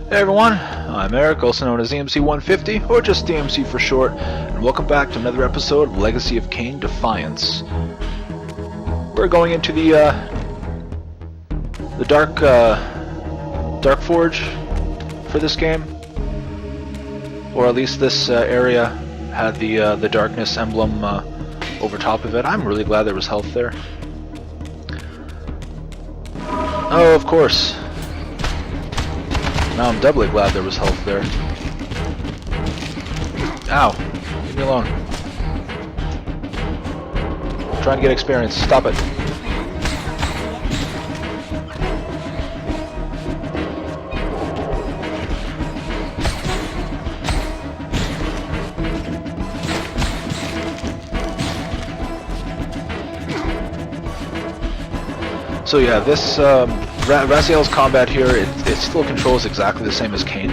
Hey everyone, I'm Eric, also known as DMC150, or just DMC for short, and welcome back to another episode of Legacy of Kain Defiance. We're going into the Dark Forge for this game, or at least this area had the darkness emblem over top of it. I'm really glad there was health there. Oh, of course. Now I'm doubly glad there was health there. Ow! Leave me alone. I'm trying to get experience. Stop it. So yeah, this Raziel's combat here, it still controls exactly the same as Kain,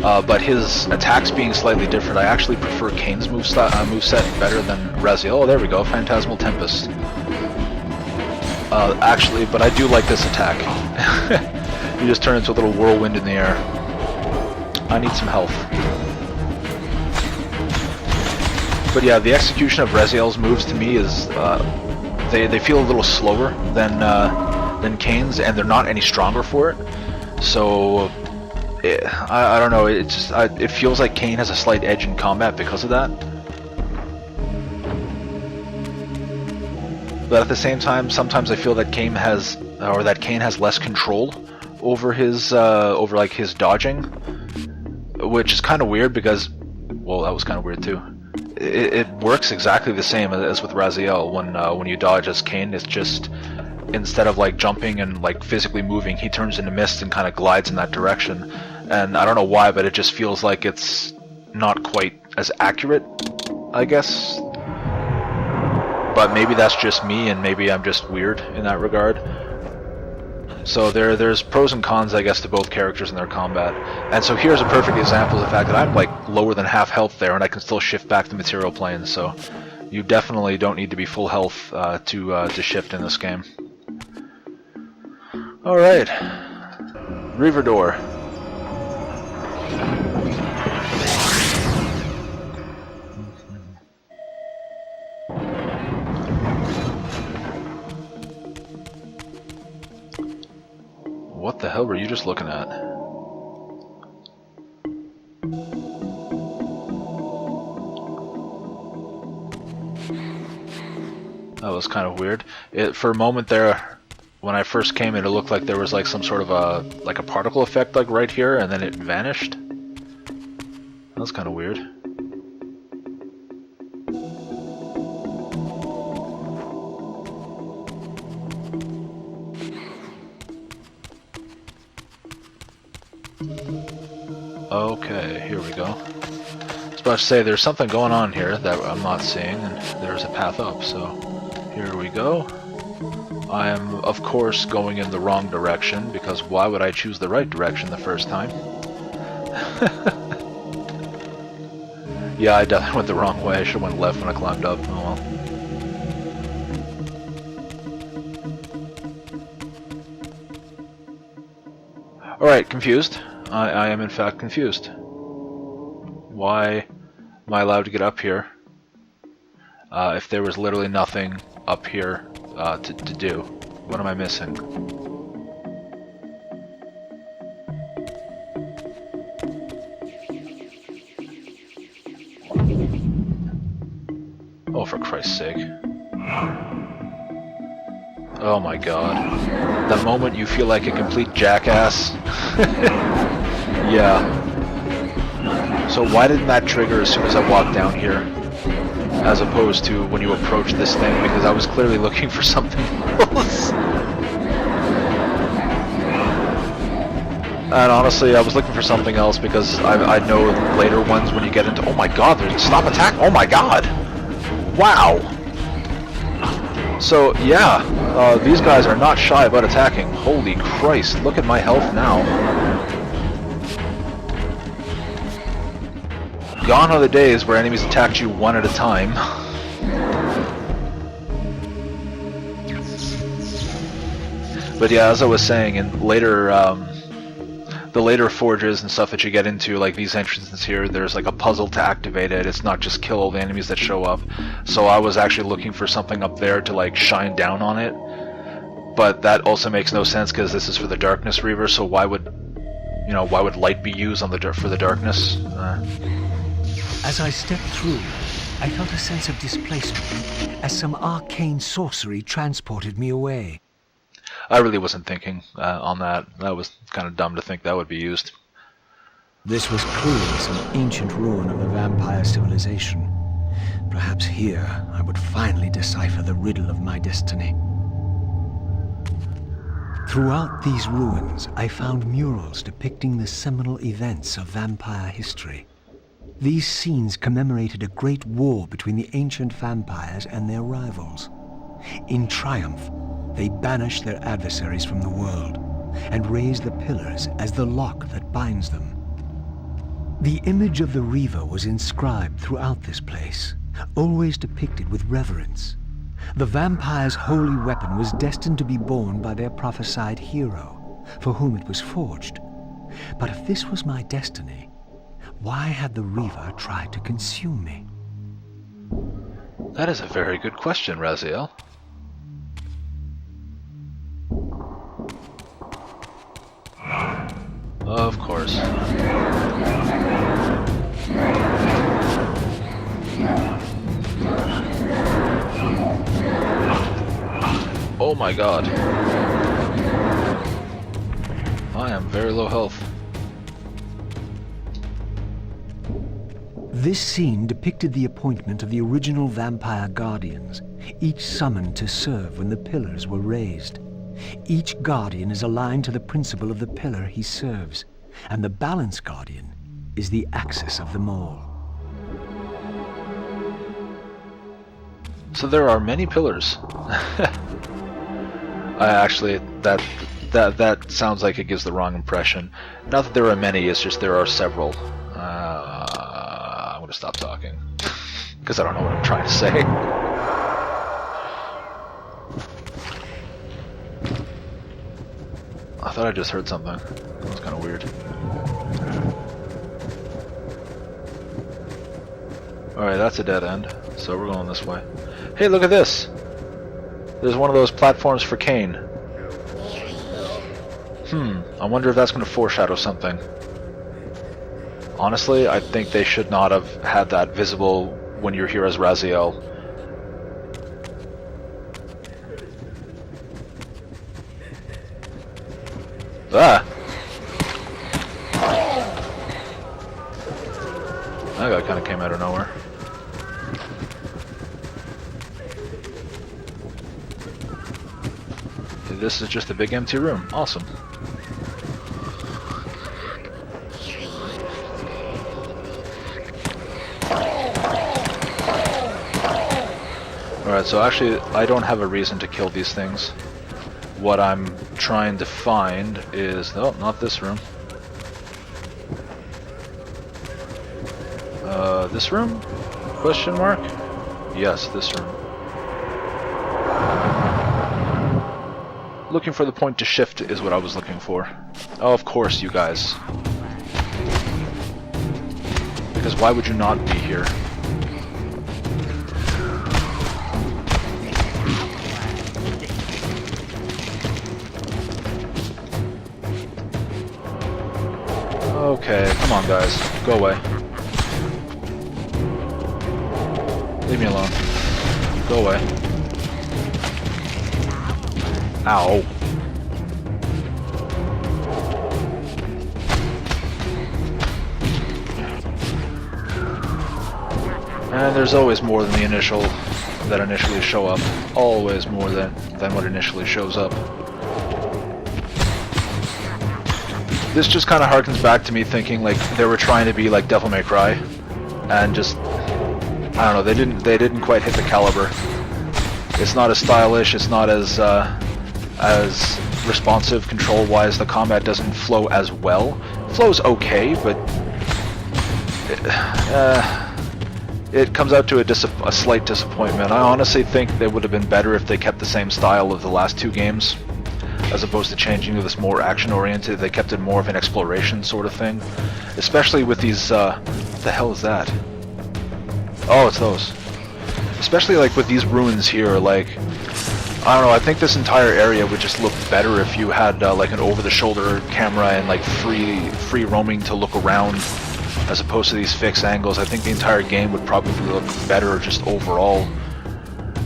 but his attacks being slightly different. I actually prefer Kain's moveset better than Raziel. Oh, there we go, Phantasmal Tempest. Actually, but I do like this attack. You just turn into a little whirlwind in the air. I need some health. But yeah, the execution of Raziel's moves to me is they feel a little slower than Kain's, and they're not any stronger for it. So I don't know. It feels like Kain has a slight edge in combat because of that. But at the same time, sometimes I feel that Kain has less control over his like his dodging, which is kind of weird because, well, that was kind of weird too. It works exactly the same as with Raziel. When you dodge as Kain, it's just, instead of like jumping and like physically moving, he turns into mist and kind of glides in that direction. And I don't know why, but it just feels like it's not quite as accurate, I guess. But maybe that's just me, and maybe I'm just weird in that regard. So there's pros and cons, I guess, to both characters in their combat. And so here's a perfect example of the fact that I'm like lower than half health there, and I can still shift back to material plane. So you definitely don't need to be full health to shift in this game. All right, Reaver Door. What the hell were you just looking at? That was kind of weird. For a moment there, when I first came in, it looked like there was like some sort of a particle effect like right here, and then it vanished. That was kind of weird. Okay, here we go. I was about to say there's something going on here that I'm not seeing, and there's a path up, so here we go. I am, of course, going in the wrong direction, because why would I choose the right direction the first time? Yeah, I definitely went the wrong way. I should have went left when I climbed up. Oh well. Alright, confused. I am in fact confused. Why am I allowed to get up here if there was literally nothing up here to do? What am I missing? Oh, for Christ's sake. Oh my god. The moment you feel like a complete jackass. Yeah. So why didn't that trigger as soon as I walked down here? As opposed to when you approach this thing, because I was clearly looking for something else. And honestly, I was looking for something else because I know later ones when you get into... Oh my god, there's a stop attack! Oh my god! Wow! So, yeah, these guys are not shy about attacking. Holy Christ, look at my health now. Gone are the days where enemies attacked you one at a time. But yeah, as I was saying, in later the later forges and stuff that you get into, like these entrances here, there's like a puzzle to activate it. It's not just kill all the enemies that show up. So I was actually looking for something up there to like shine down on it. But that also makes no sense because this is for the Darkness Reaver, so why would light be used on for the darkness? As I stepped through, I felt a sense of displacement as some arcane sorcery transported me away. I really wasn't thinking on that. That was kind of dumb to think that would be used. This was clearly some ancient ruin of a vampire civilization. Perhaps here I would finally decipher the riddle of my destiny. Throughout these ruins, I found murals depicting the seminal events of vampire history. These scenes commemorated a great war between the ancient vampires and their rivals. In triumph, they banished their adversaries from the world and raised the pillars as the lock that binds them. The image of the Reaver was inscribed throughout this place, always depicted with reverence. The vampire's holy weapon was destined to be borne by their prophesied hero, for whom it was forged. But if this was my destiny, why had the Reaver tried to consume me? That is a very good question, Raziel. Of course. Oh my god. I am very low health. This scene depicted the appointment of the original vampire guardians, each summoned to serve when the pillars were raised. Each guardian is aligned to the principle of the pillar he serves, and the balance guardian is the axis of them all. So there are many pillars. Actually, that sounds like it gives the wrong impression. Not that there are many, it's just there are several. I'm gonna stop talking because I don't know what I'm trying to say. I thought I just heard something. That was kind of weird. Alright, that's a dead end, so we're going this way. Hey, look at this! There's one of those platforms for Cain. I wonder if that's going to foreshadow something. Honestly, I think they should not have had that visible when you're here as Raziel. Ah! That guy kind of came out of nowhere. This is just a big empty room. Awesome. Alright, so actually I don't have a reason to kill these things. What I'm trying to find is... oh, not this room. This room? Question mark? Yes, this room. Looking for the point to shift is what I was looking for. Oh, of course, you guys. Because why would you not be here? Okay, come on guys, go away. Leave me alone. Go away. Ow. And there's always more than the initial that initially show up. Always more than what initially shows up. This just kind of harkens back to me thinking like they were trying to be like Devil May Cry, and just I don't know, they didn't quite hit the caliber. It's not as stylish, it's not as responsive control-wise. The combat doesn't flow as well. It flows okay, but it comes out to a slight disappointment. I honestly think they would have been better if they kept the same style of the last two games. as opposed to changing to this more action-oriented. They kept it more of an exploration sort of thing, especially with these. What the hell is that? Oh, it's those. Especially like with these ruins here, like I don't know. I think this entire area would just look better if you had like an over-the-shoulder camera and like free roaming to look around, as opposed to these fixed angles. I think the entire game would probably look better just overall.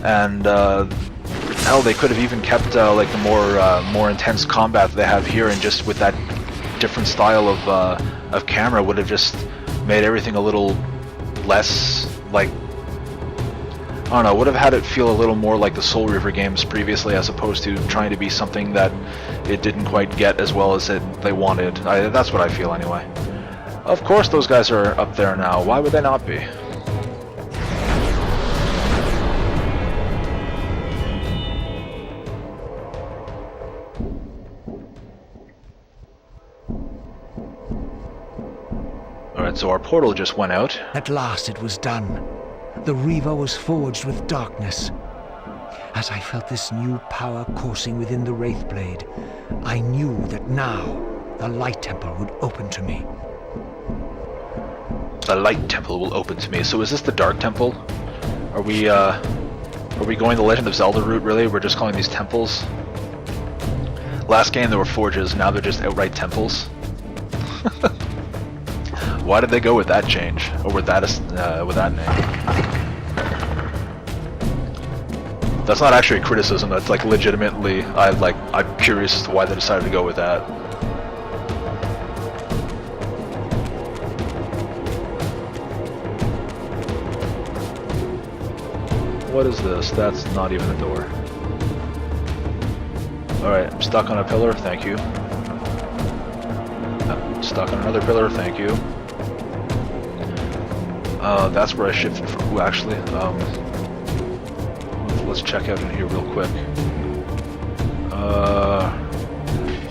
And hell, they could have even kept like the more intense combat that they have here, and just with that different style of camera would have just made everything a little less like, I don't know, would have had it feel a little more like the Soul Reaver games previously, as opposed to trying to be something that it didn't quite get as well as they wanted. That's what I feel anyway. Of course those guys are up there now. Why would they not be? Alright, so our portal just went out. At last it was done. The Reaver was forged with darkness. As I felt this new power coursing within the Wraithblade, I knew that now the Light Temple would open to me. The Light Temple will open to me. So is this the Dark Temple? Are we going the Legend of Zelda route, really? We're just calling these temples? Last game there were forges, now they're just outright temples. Why did they go with that change? Or with that name? That's not actually a criticism, that's like legitimately, I'm curious as to why they decided to go with that. What is this? That's not even a door. Alright, I'm stuck on a pillar, thank you. I'm stuck on another pillar, thank you. That's where I shifted from. Ooh, actually, let's check out in here real quick.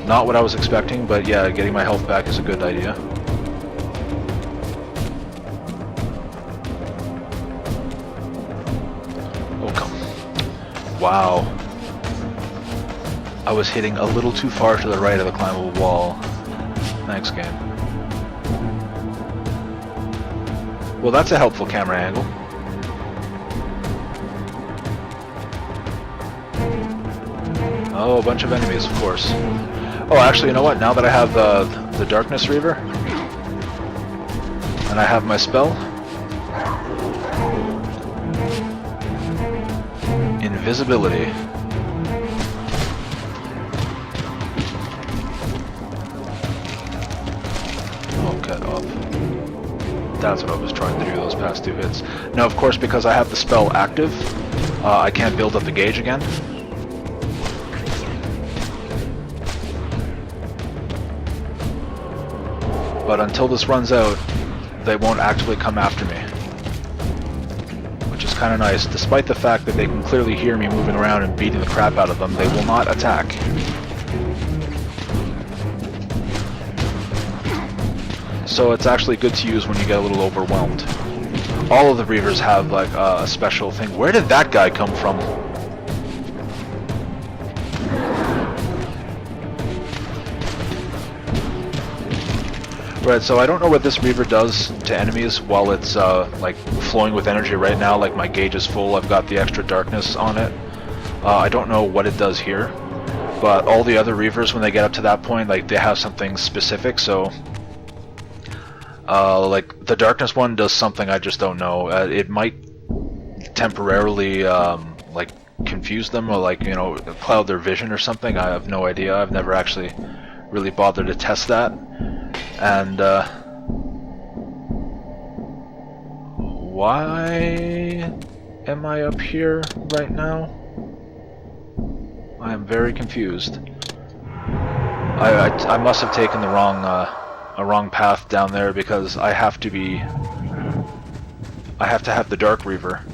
Not what I was expecting, but yeah, getting my health back is a good idea. Oh, come. Wow. I was hitting a little too far to the right of the climbable wall. Thanks, game. Well, that's a helpful camera angle. Oh, a bunch of enemies, of course. Oh, actually, you know what? Now that I have the Darkness Reaver, and I have my spell, invisibility. Oh, get up. That's what I was trying to do those past two hits. Now, of course, because I have the spell active, I can't build up the gauge again. But until this runs out, they won't actively come after me. Which is kind of nice. Despite the fact that they can clearly hear me moving around and beating the crap out of them, they will not attack. So it's actually good to use when you get a little overwhelmed. All of the Reavers have like a special thing. Where did that guy come from? Right, so I don't know what this Reaver does to enemies while it's like flowing with energy right now. Like my gauge is full, I've got the extra darkness on it. I don't know what it does here, but all the other Reavers, when they get up to that point, like they have something specific. So like the darkness one does something I just don't know. It might temporarily like confuse them, or like, you know, cloud their vision or something. I have no idea. I've never actually really bothered to test that. And why am I up here right now? I am very confused. I must have taken the wrong path down there, because I have to have the Dark Reaver,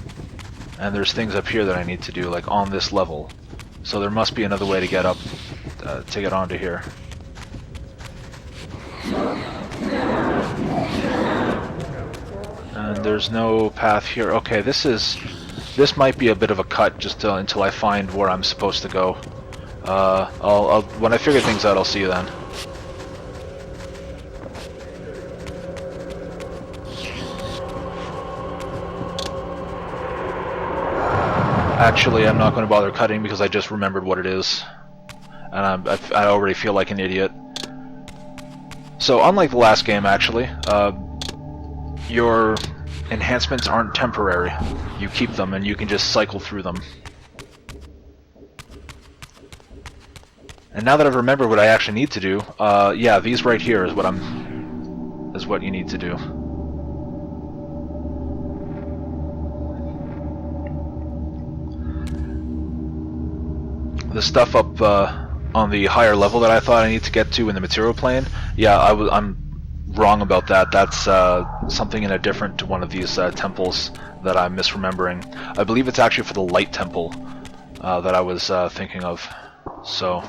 and there's things up here that I need to do, like on this level. So there must be another way to get up to get onto here. And there's no path here. Okay, this might be a bit of a cut just until I find where I'm supposed to go. when I figure things out, I'll see you then. Actually, I'm not going to bother cutting because I just remembered what it is. And I already feel like an idiot. So, unlike the last game, actually, your enhancements aren't temporary. You keep them and you can just cycle through them. And now that I've remembered what I actually need to do, yeah, these right here is what you need to do. The stuff up on the higher level that I thought I need to get to in the material plane, yeah, I'm wrong about that. That's something in a different one of these temples that I'm misremembering. I believe it's actually for the light temple that I was thinking of. So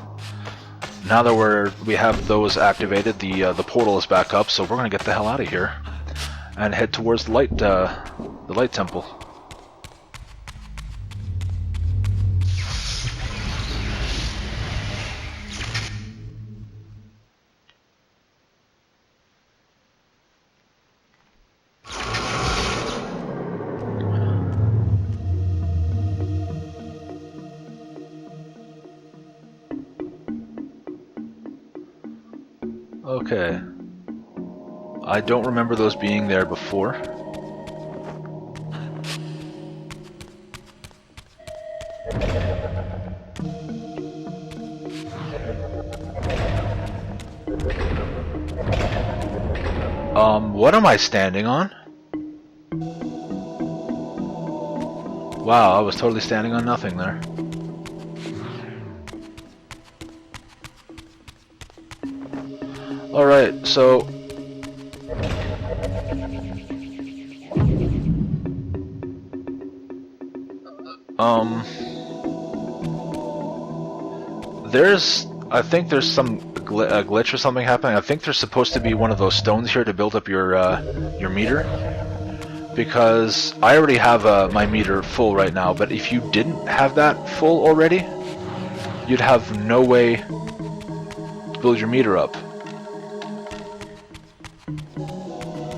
now that we have those activated, the portal is back up. So we're gonna get the hell out of here and head towards the light temple. Okay. I don't remember those being there before. What am I standing on? Wow, I was totally standing on nothing there. Alright, so... I think there's some glitch or something happening. I think there's supposed to be one of those stones here to build up your meter. Because I already have my meter full right now, but if you didn't have that full already, you'd have no way to build your meter up.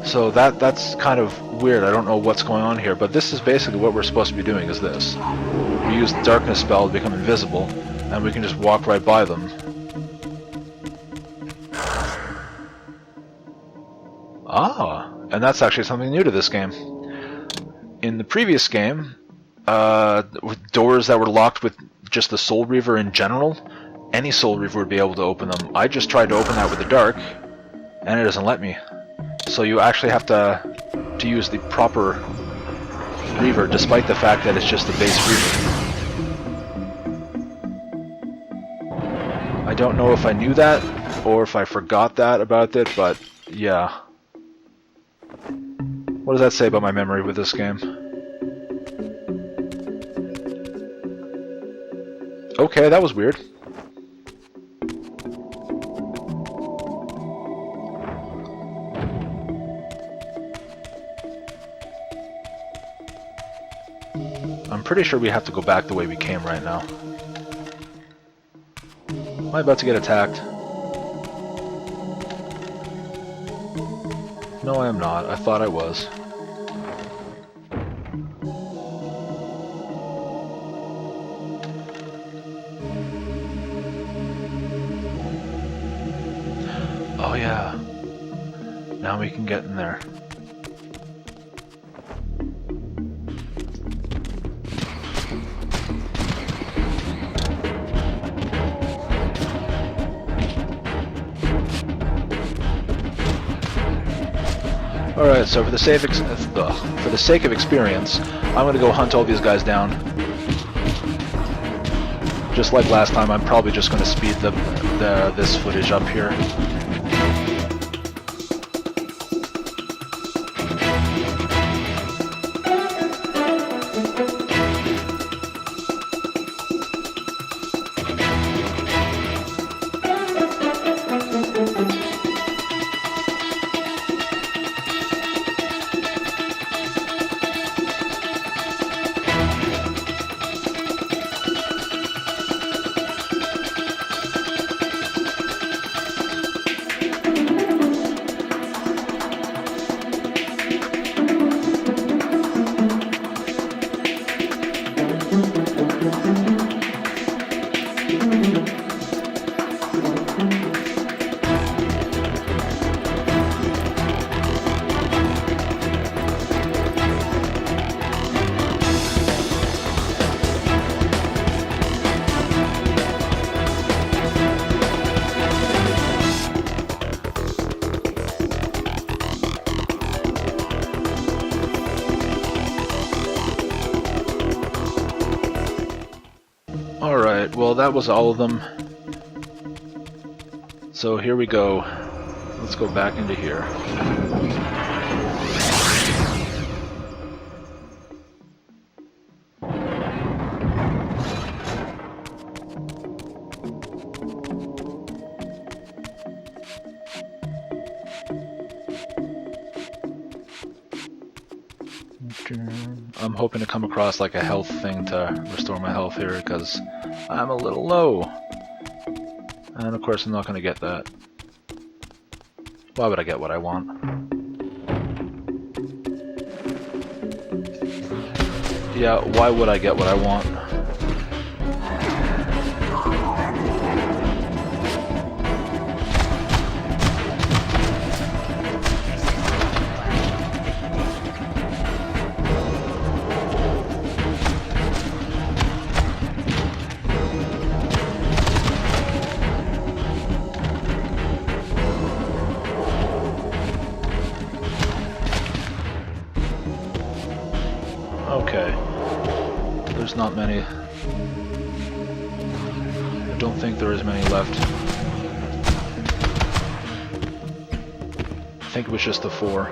So that's kind of weird. I don't know what's going on here, but this is basically what we're supposed to be doing, is this. We use the darkness spell to become invisible, and we can just walk right by them. Ah, and that's actually something new to this game. In the previous game, with doors that were locked with just the Soul Reaver in general, any Soul Reaver would be able to open them. I just tried to open that with the dark, and it doesn't let me. So you actually have to use the proper Reaver, despite the fact that it's just the base Reaver. I don't know if I knew that, or if I forgot that about it, but yeah. What does that say about my memory with this game? Okay, that was weird. I'm pretty sure we have to go back the way we came right now. Am I about to get attacked? No, I am not. I thought I was. Oh yeah. Now we can get in there. Alright, so for the sake of experience, I'm gonna go hunt all these guys down. Just like last time, I'm probably just gonna speed this footage up here. well, that was all of them. So here we go. Let's go back into here. I'm hoping to come across like a health thing to restore my health here because I'm a little low. And of course I'm not going to get that. Why would I get what I want? Yeah, why would I get what I want? Okay. There's not many. I don't think there is many left. I think it was just the 4.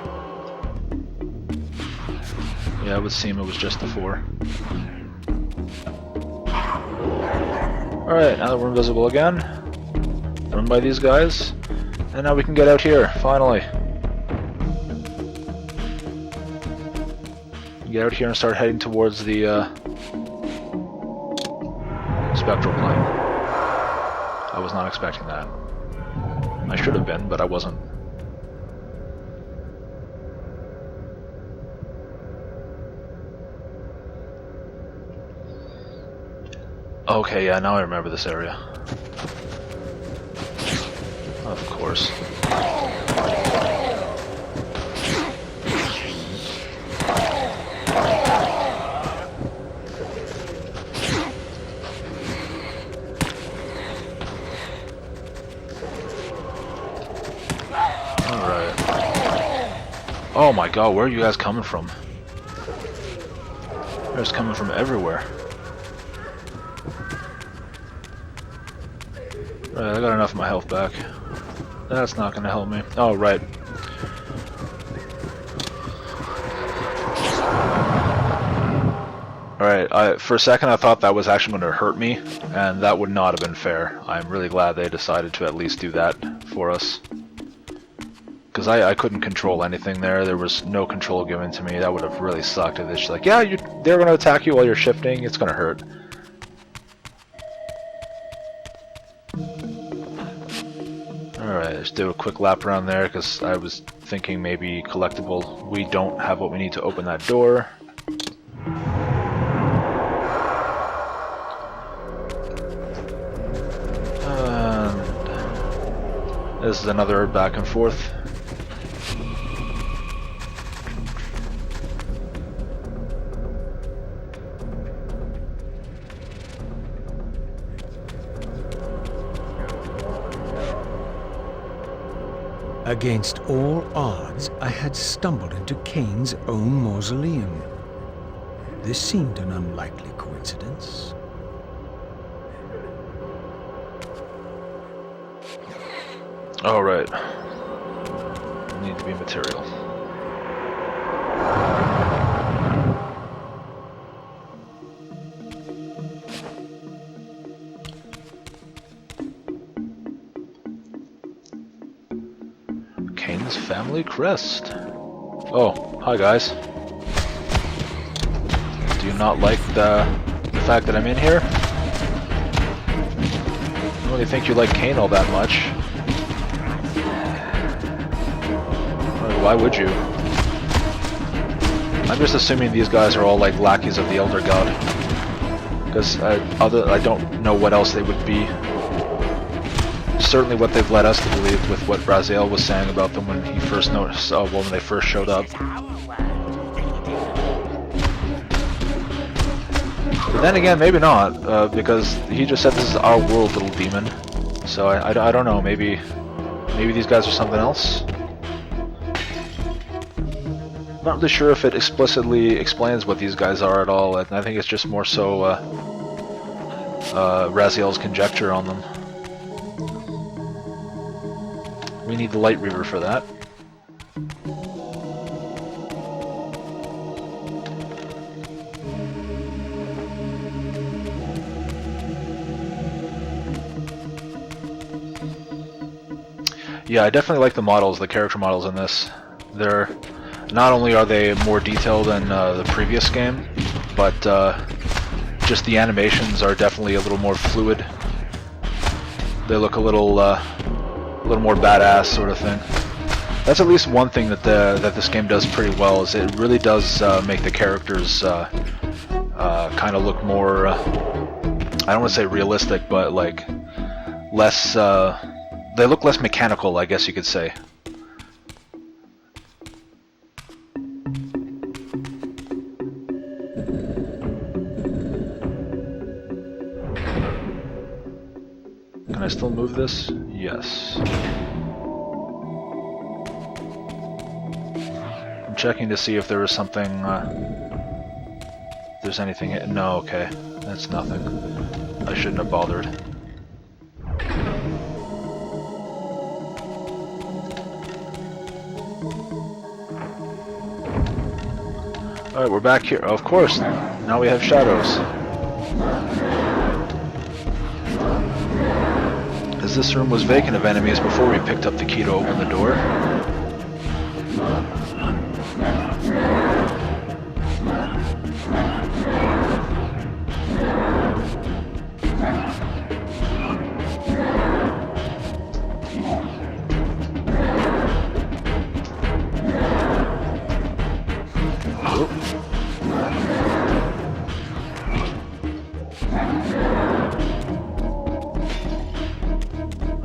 Yeah, it would seem it was just the 4. Alright, now that we're invisible again, run by these guys, and now we can get out here, finally. Get out here and start heading towards the spectral plane. I was not expecting that. I should have been, but I wasn't. Okay, yeah, now I remember this area. Of course. Oh my god, where are you guys coming from? They're just coming from everywhere. Right, I got enough of my health back. That's not gonna help me. Oh, right. Alright, for a second I thought that was actually going to hurt me, and that would not have been fair. I'm really glad they decided to at least do that for us. Because I couldn't control anything there. There was no control given to me. That would have really sucked if it's just like, yeah, they're going to attack you while you're shifting. It's going to hurt. Alright, let's do a quick lap around there because I was thinking maybe collectible. We don't have what we need to open that door. And this is another back and forth. Against all odds, I had stumbled into Cain's own mausoleum. This seemed an unlikely coincidence. All right. Need to be material. Cain's family crest. Oh, hi guys. Do you not like the fact that I'm in here? I don't really think you like Cain all that much. Why would you? I'm just assuming these guys are all like lackeys of the Elder God. Because I don't know what else they would be. Certainly what they've led us to believe with what Raziel was saying about them when he first noticed, well, when they first showed up. But then again, maybe not, because he just said this is our world, little demon. So I don't know, maybe these guys are something else? Not really sure if it explicitly explains what these guys are at all. I think it's just more so Raziel's conjecture on them. We need the Light Reaver for that. Yeah, I definitely like the models, the character models in this. They're not only are they more detailed than the previous game, but just the animations are definitely a little more fluid. They look a little more badass, sort of thing. That's at least one thing that this game does pretty well. Is it really does make the characters kind of look more. I don't want to say realistic, but like less. They look less mechanical, I guess you could say. Can I still move this? Yes. I'm checking to see if there was something, if there's anything. No, okay. That's nothing. I shouldn't have bothered. Alright, we're back here. Of course, now we have shadows. As this room was vacant of enemies before we picked up the key to open the door.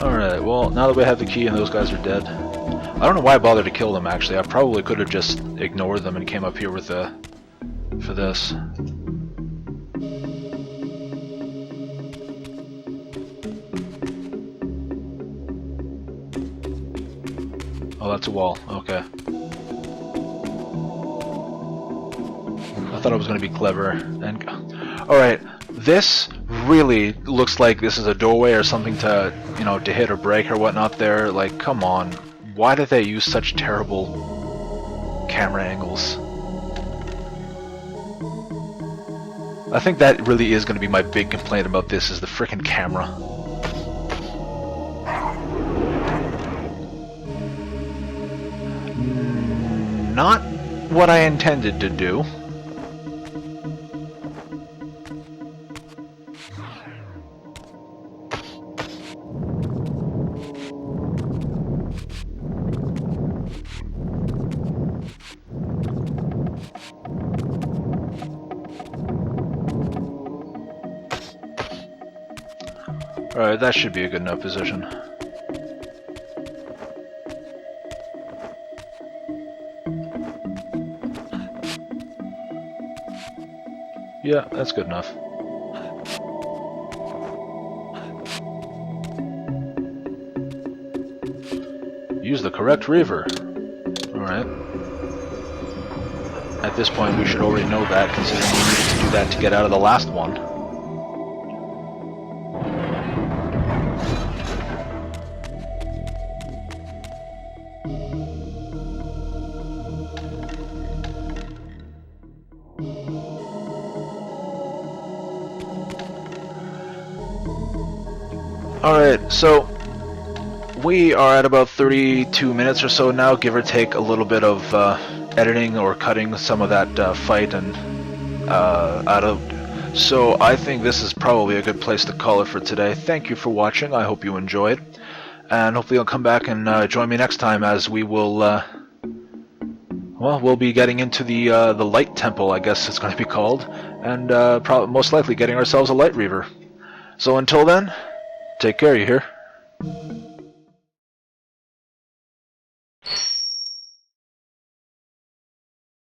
Alright, well, now that we have the key and those guys are dead. I don't know why I bothered to kill them, actually. I probably could have just ignored them and came up here with the... for this. Oh, that's a wall. Okay. I thought I was going to be clever. And alright, this really looks like this is a doorway or something to, you know, to hit or break or whatnot there. Like, come on. Why did they use such terrible camera angles? I think that really is going to be my big complaint about this, is the frickin' camera. Not what I intended to do. Alright, that should be a good enough position. Yeah, that's good enough. Use the correct reaver. Alright. At this point we should already know that, considering we needed to do that to get out of the last one. Alright, so we are at about 32 minutes or so now, give or take a little bit of editing or cutting some of that fight and out of. So I think this is probably a good place to call it for today. Thank you for watching. I hope you enjoyed, and hopefully you'll come back and join me next time, as we will. Well, we'll be getting into the Light Temple, I guess it's going to be called, and most likely getting ourselves a Light Reaver. So until then. Take care, you hear?